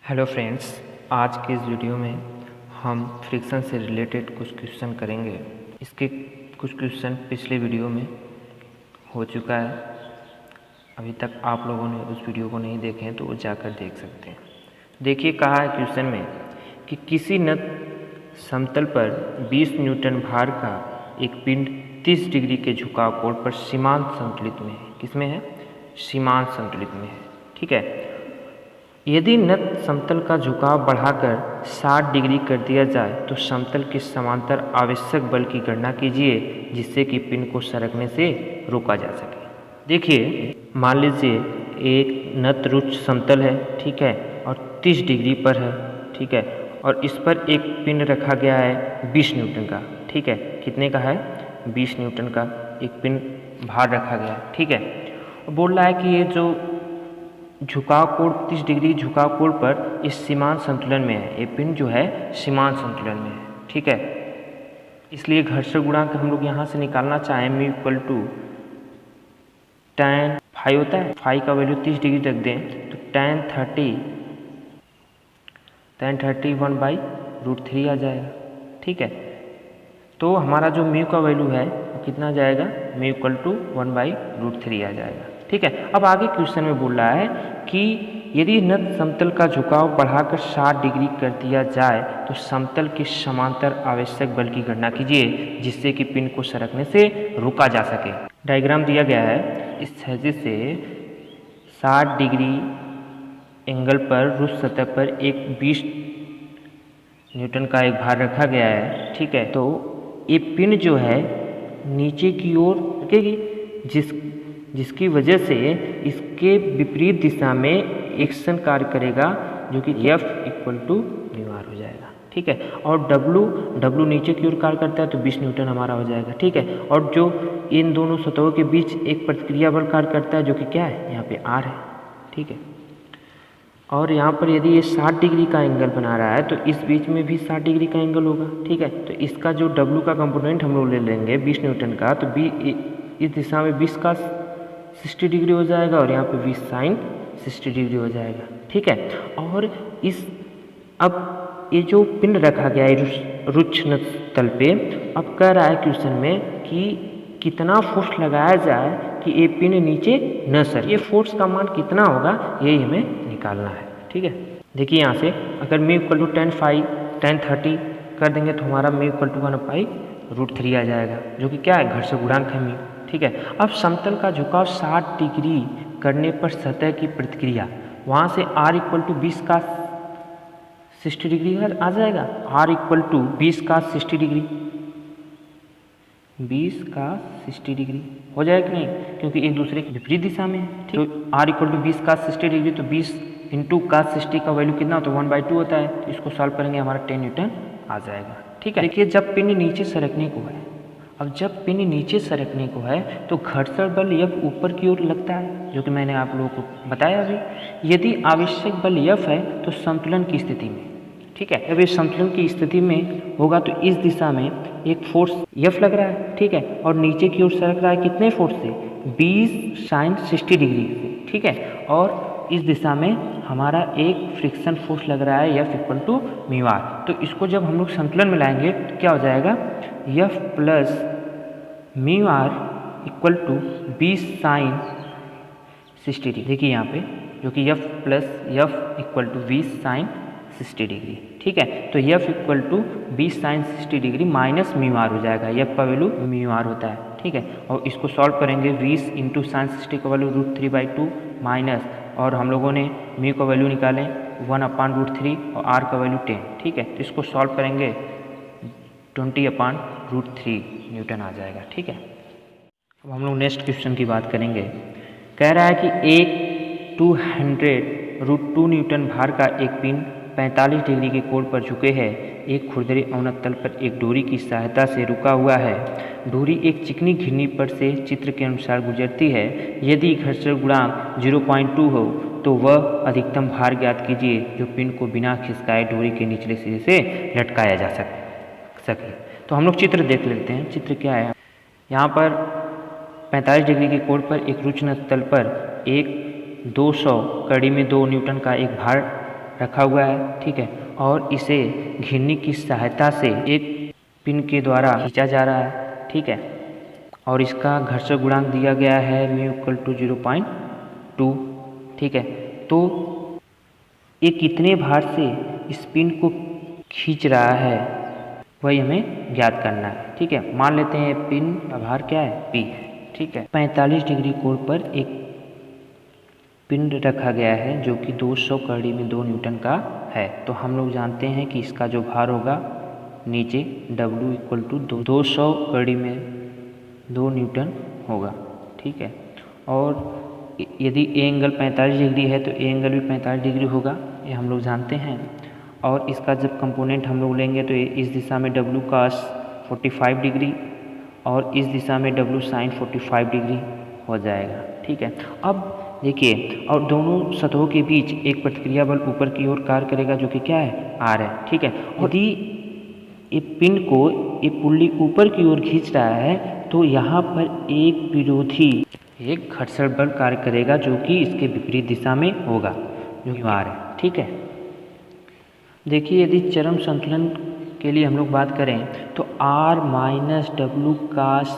Hello friends, आज के इस वीडियो में हम फ्रिक्शन से रिलेटेड कुछ क्वेश्चन करेंगे। इसके कुछ क्वेश्चन पिछले वीडियो में हो चुका है। अभी तक आप लोगों ने उस वीडियो को नहीं देखे हैं तो वो जाकर देख सकते हैं। देखिए, कहा है क्वेश्चन में कि किसी नत समतल पर 20 न्यूटन भार का एक पिंड 30 डिग्री के झुकाव कोण पर सीमांत संतुलित में है। किसमें है? सीमांत संतुलित में है। ठीक है। यदि नत समतल का झुकाव बढ़ाकर 60 डिग्री कर दिया जाए तो समतल के समांतर आवश्यक बल की गणना कीजिए जिससे कि पिंड को सरकने से रोका जा सके। देखिए, मान लीजिए एक नत रुच्च समतल है, ठीक है, और 30 डिग्री पर है, ठीक है, और इस पर एक पिंड रखा गया है 20 न्यूटन का, ठीक है। कितने का है? 20 न्यूटन का एक पिंड भार रखा गया है, ठीक है। बोल रहा है कि ये जो झुकाव कोण 30 डिग्री झुकाव कोण पर इस सीमांत संतुलन में है। ये पिंड जो है सीमांत संतुलन में है, ठीक है। इसलिए घर्षण गुणांक हम लोग यहाँ से निकालना चाहें mu equal to tan phi होता है, फाई का वैल्यू 30 डिग्री रख दें तो tan 30 1/√3 आ जाएगा, ठीक है। तो हमारा जो म्यू का वैल्यू है वो कितना आ जाएगा? म्यू इक्वल टू 1/√3 आ जाएगा, ठीक है। अब आगे क्वेश्चन में बोल रहा है कि यदि नत समतल का झुकाव बढ़ाकर 60 डिग्री कर दिया जाए तो समतल के समांतर आवश्यक बल की गणना कीजिए जिससे कि पिंड को सरकने से रोका जा सके। डायग्राम दिया गया है। इस छज्जे से 60 डिग्री एंगल पर रुच्च सतह पर एक 20 न्यूटन का एक भार रखा गया है, ठीक है। तो ये पिंड जो है नीचे की ओर रुकेगी जिसकी वजह से इसके विपरीत दिशा में एक्शन कार्य करेगा जो कि F equal to mu R हो जाएगा, ठीक है। और W नीचे की ओर कार्य करता है तो 20 न्यूटन हमारा हो जाएगा, ठीक है। और जो इन दोनों सतहों के बीच एक प्रतिक्रिया बल कार्य करता है जो कि क्या है? यहाँ पे R है, ठीक है। और यहाँ पर यदि ये 60 डिग्री का एंगल बना रहा है तो इस बीच में भी 60 डिग्री का एंगल होगा, ठीक है। तो इसका जो W का कंपोनेंट हम लोग ले लेंगे 20 न्यूटन का, तो इस दिशा में 20 का 60 डिग्री हो जाएगा और यहाँ पे 20 साइन 60 डिग्री हो जाएगा, ठीक है। और अब ये जो पिंड रखा गया है रुच्च तल पे, अब कह रहा है क्वेश्चन में कि कितना फोर्स लगाया जाए कि ये पिंड नीचे न सरे। ये फोर्स का मान कितना होगा यही हमें निकालना है, ठीक है। देखिए, यहाँ से अगर म्यू इक्वल टू tan 30 कर देंगे तो हमारा म्यू इक्वल टू 1/√3 आ जाएगा जो कि क्या है? घर्षण गुणांक है म्यू, ठीक है। अब समतल का झुकाव 60 डिग्री करने पर सतह की प्रतिक्रिया, वहाँ से R इक्वल टू 20 का 60 डिग्री आ जाएगा। R इक्वल टू 20 का 60 डिग्री, 20 का 60 डिग्री हो जाएगा कि नहीं? क्योंकि एक दूसरे की विपरीत दिशा में है, ठीक। तो R इक्वल टू 20 का 60 डिग्री, तो 20 इंटू का 60 का वैल्यू कितना होता है? 1/2 होता है। तो इसको सॉल्व करेंगे हमारा 10 न्यूटन आ जाएगा, ठीक है। देखिए, जब पिंड नीचे सरकने को है, अब जब पिंड नीचे सरकने को है तो घर्षण बल F ऊपर की ओर लगता है जो कि मैंने आप लोगों को बताया अभी। यदि आवश्यक बल F है तो संतुलन की स्थिति में, ठीक है, अब ये संतुलन की स्थिति में होगा तो इस दिशा में एक फोर्स F लग रहा है, ठीक है, और नीचे की ओर सरक रहा है कितने फोर्स से? 20 साइन 60 डिग्री से, ठीक है। और इस दिशा में हमारा एक फ्रिक्शन फोर्स लग रहा है F equal to mu R. तो इसको जब हम लोग संतुलन में लाएंगे तो क्या हो जाएगा? F plus mu R equal to 20 sine 60 degree. देखिए यहाँ पे जो कि F equal to 20 sine 60 degree, ठीक है। तो F equal to 20 sine 60 degree minus mu R हो जाएगा। F का वैल्यू म्यू आर होता है, ठीक है। और इसको सॉल्व करेंगे 20 इंटू साइन 60 का वैल्यू √3/2 माइनस, और हम लोगों ने म्यू का वैल्यू निकालें 1/√3 और R का वैल्यू 10, ठीक है। तो इसको सॉल्व करेंगे 20/√3 न्यूटन आ जाएगा, ठीक है। अब हम लोग नेक्स्ट क्वेश्चन की बात करेंगे। कह रहा है कि एक 200√2 न्यूटन भार का एक पिंड 45 डिग्री के कोण पर झुके है, एक खुरदरी अवनत तल पर एक डोरी की सहायता से रुका हुआ है। डोरी एक चिकनी घिरनी पर से चित्र के अनुसार गुजरती है। यदि घर्षण गुणांक 0.2 हो तो वह अधिकतम भार ज्ञात कीजिए जो पिंड को बिना खिसकाए डोरी के निचले सिरे से लटकाया जा सके। तो हम लोग चित्र देख लेते हैं। चित्र क्या है? यहाँ पर 45 डिग्री के कोण पर एक रुच्च तल पर एक 200 कड़ी में 2 न्यूटन का एक भार रखा हुआ है, ठीक है, और इसे घिरनी की सहायता से एक पिन के द्वारा खींचा जा रहा है, ठीक है, और इसका घर्षण गुणांक दिया गया है म्यू इक्वल टू 0.2, ठीक है। तो ये कितने भार से इस पिन को खींच रहा है वही हमें ज्ञात करना है, ठीक है। मान लेते हैं पिन का भार क्या है, P, ठीक है। 45 डिग्री कोण पर एक पिन रखा गया है जो कि 200 कड़ी में 2 न्यूटन का है। तो हम लोग जानते हैं कि इसका जो भार होगा नीचे W इक्वल टू 200 कड़ी में 2 न्यूटन होगा, ठीक है। और यदि ए एंगल 45 डिग्री है तो ए एंगल भी 45 डिग्री होगा, ये हम लोग जानते हैं। और इसका जब कंपोनेंट हम लोग लेंगे तो इस दिशा में W cos 45 डिग्री और इस दिशा में W sin 45 डिग्री हो जाएगा, ठीक है। अब देखिए, और दोनों सतहों के बीच एक प्रतिक्रिया बल ऊपर की ओर कार्य करेगा जो कि क्या है, R है, ठीक है। यदि ये पिन को ये पुल्ली ऊपर की ओर खींच रहा है तो यहाँ पर एक विरोधी एक घर्षण बल कार्य करेगा जो कि इसके विपरीत दिशा में होगा, जो कि R है, ठीक है। देखिए, यदि चरम संतुलन के लिए हम लोग बात करें तो R minus W cos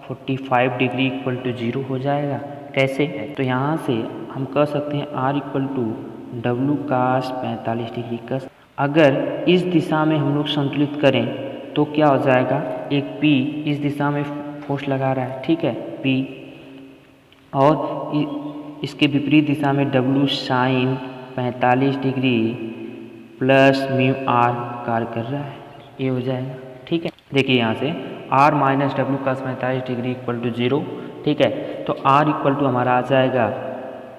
45 degree equal to 0 हो जाएगा। कैसे? तो यहाँ से हम कह सकते हैं R equal to W cos 45 degree का। अगर इस दिशा में हम लोग संतुलित करें तो क्या हो जाएगा, एक P इस दिशा में फोर्स लगा रहा है, ठीक है, P, और इसके विपरीत दिशा में W sin 45 degree plus mu R कार्य कर रहा है, ये हो जाएगा, ठीक है। देखिए यहाँ से R minus W cos 45 degree equal to 0, ठीक है। तो R इक्वल टू हमारा आ जाएगा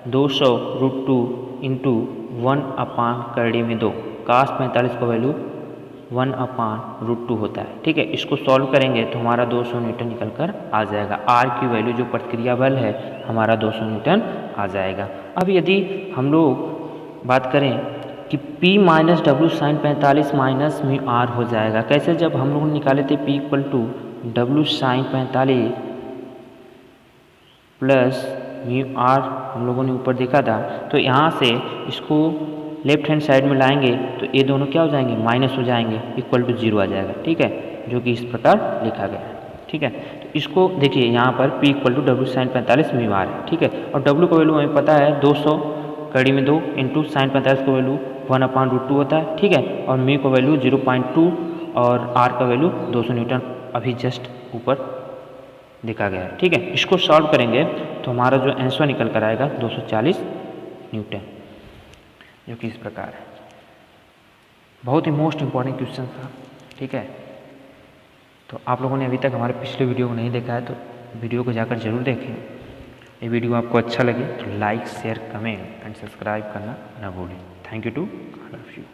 200√2 इंटू 1/√2। cos 45 का वैल्यू 1/√2 होता है, ठीक है। इसको सॉल्व करेंगे तो हमारा 200 न्यूटन निकल कर आ जाएगा। R की वैल्यू जो प्रतिक्रिया बल है हमारा 200 न्यूटन आ जाएगा। अब यदि हम लोग बात करें कि P minus W sin 45 minus mu R हो जाएगा। कैसे? जब हम लोग निकाले थे P equal to W sin 45 plus mu R हम लोगों ने ऊपर देखा था, तो यहाँ से इसको लेफ्ट हैंड साइड में लाएंगे तो ये दोनों क्या हो जाएंगे, माइनस हो जाएंगे, इक्वल टू 0 आ जाएगा, ठीक है, जो कि इस प्रकार लिखा गया है, ठीक है। तो इसको देखिए यहाँ पर P equal to W sin 45 mu R है, ठीक है, और W का वैल्यू हमें पता है 200 कड़ी में 2 इंटू साइन 45 का वैल्यू 1/√2 होता है, ठीक है, और म्यू का वैल्यू 0.2 और R का वैल्यू 200 न्यूटन अभी जस्ट ऊपर देखा गया है, ठीक है। इसको सॉल्व करेंगे तो हमारा जो आंसर निकल कर आएगा 240 न्यूटन, जो कि इस प्रकार है। बहुत ही मोस्ट इम्पॉर्टेंट क्वेश्चन था, ठीक है। तो आप लोगों ने अभी तक हमारे पिछले वीडियो को नहीं देखा है तो वीडियो को जाकर जरूर देखें। ये वीडियो आपको अच्छा लगे तो like, share, comment and subscribe करना ना भूलें। Thank you to all of you.